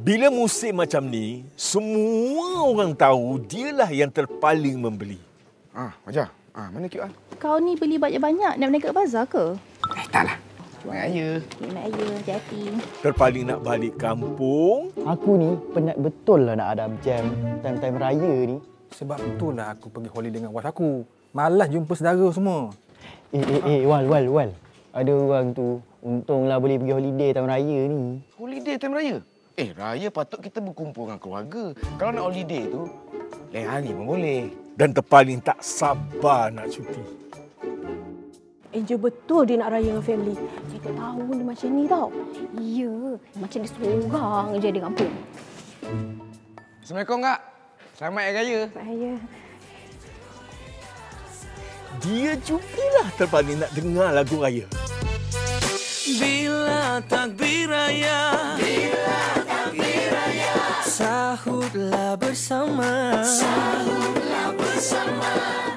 Bila musim macam ni, semua orang tahu dialah yang terpaling membeli. Wajah. Mana QR? Kau ni beli banyak-banyak nak berniaga ke bazar ke? Taklah. Cuma raya. Nak raya, hati-hati. Terpaling nak balik kampung. Aku ni penat betul lah nak ada jam time-time raya ni. Sebab itulah aku pergi holiday dengan was aku. Malas jumpa saudara semua. Wal. Ada orang tu, untunglah boleh pergi holiday time raya ni. Holiday time raya? Raya patut kita berkumpul dengan keluarga. Kalau nak holiday tu, lain hari pun boleh. Dan terpaling tak sabar nak cuti. Angel betul dia nak raya dengan family. Dia tak tahu dia macam ni tau. Ya, macam dia seorang je di kampung. Assalamualaikum, Kak. Selamat Hari Raya. Selamat Raya. Dia jugalah terpaling nak dengar lagu raya. Bila takbir raya, sahutlah bersama,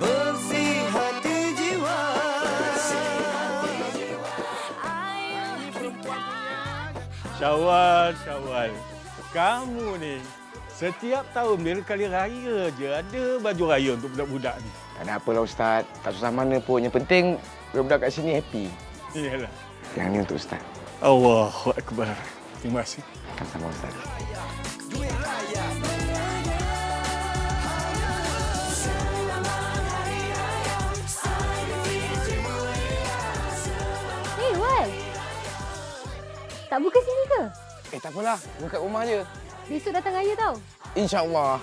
bersih hati jiwa. Syawal. Kamu ni setiap tahun bila kali raya je ada baju raya untuk budak-budak ni. Tak ada apalah, Ustaz. Tak susah mana pun. Yang penting budak-budak kat sini happy. Iyalah. Yang ni untuk Ustaz. Allahu Akbar. Terima kasih. Sama-sama, Ustaz. Wal. Tak buka sini ke? Tak apalah. Buka rumah je. Besok datang raya tau. InsyaAllah.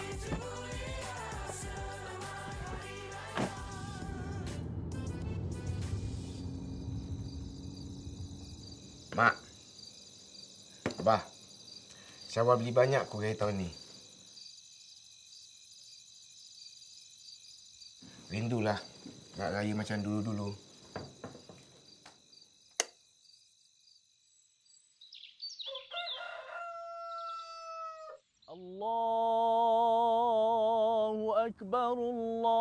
Mak. Abah. Syawal beli banyak aku raya tahun ni. Rindulah nak raya macam dulu-dulu. Allahu Akbar, Allahu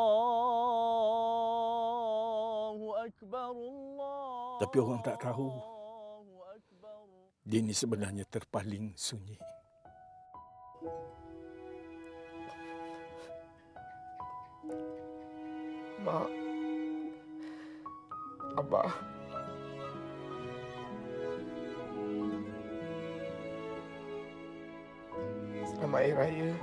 Akbar, Allah. Tapi orang tak tahu, dia ni sebenarnya terpaling sunyi. Mak. Abah. Selamat Hari Raya.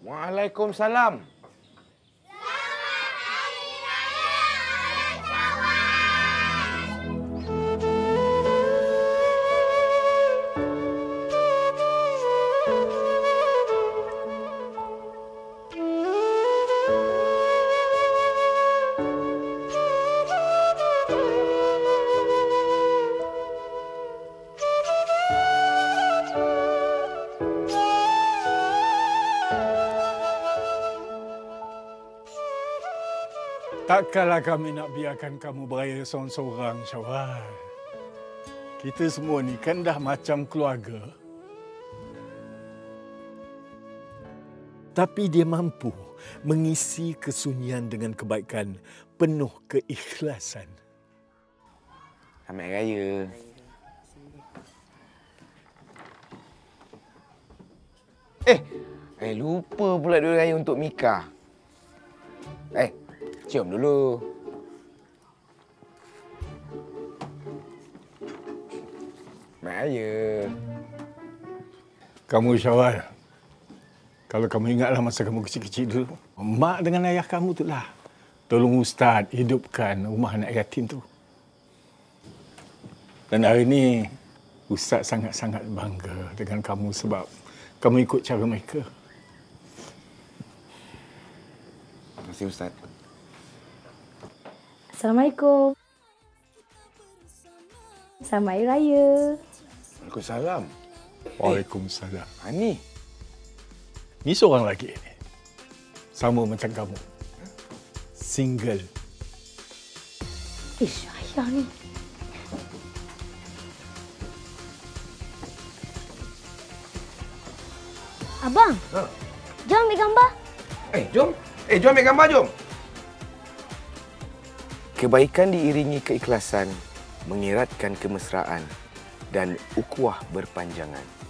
Waalaikumsalam. Takkanlah kami nak biarkan kamu beraya seorang-seorang, Syawal. Kita semua ni kan dah macam keluarga. Tapi dia mampu mengisi kesunyian dengan kebaikan penuh keikhlasan. Selamat Hari Raya. Lupa pula duit raya untuk Mika. Cium dulu. Selamat Raya. Kamu, Syawal, kalau kamu ingatlah masa kamu kecil-kecil dulu, mak dengan ayah kamu itulah tolong Ustaz hidupkan rumah anak yatim tu. Dan hari ini, Ustaz sangat-sangat bangga dengan kamu sebab kamu ikut cara mereka. Terima kasih, Ustaz. Assalamualaikum. Selamat Hari Raya. Waalaikumsalam. Waalaikumsalam. Ani. Ni seorang lagi ni. Sama macam kamu. Single. Ish, ayah ni. Abang, jom ambil gambar. Jom. Jom ambil gambar, jom. Kebaikan diiringi keikhlasan, mengeratkan kemesraan dan ukhuwah berpanjangan.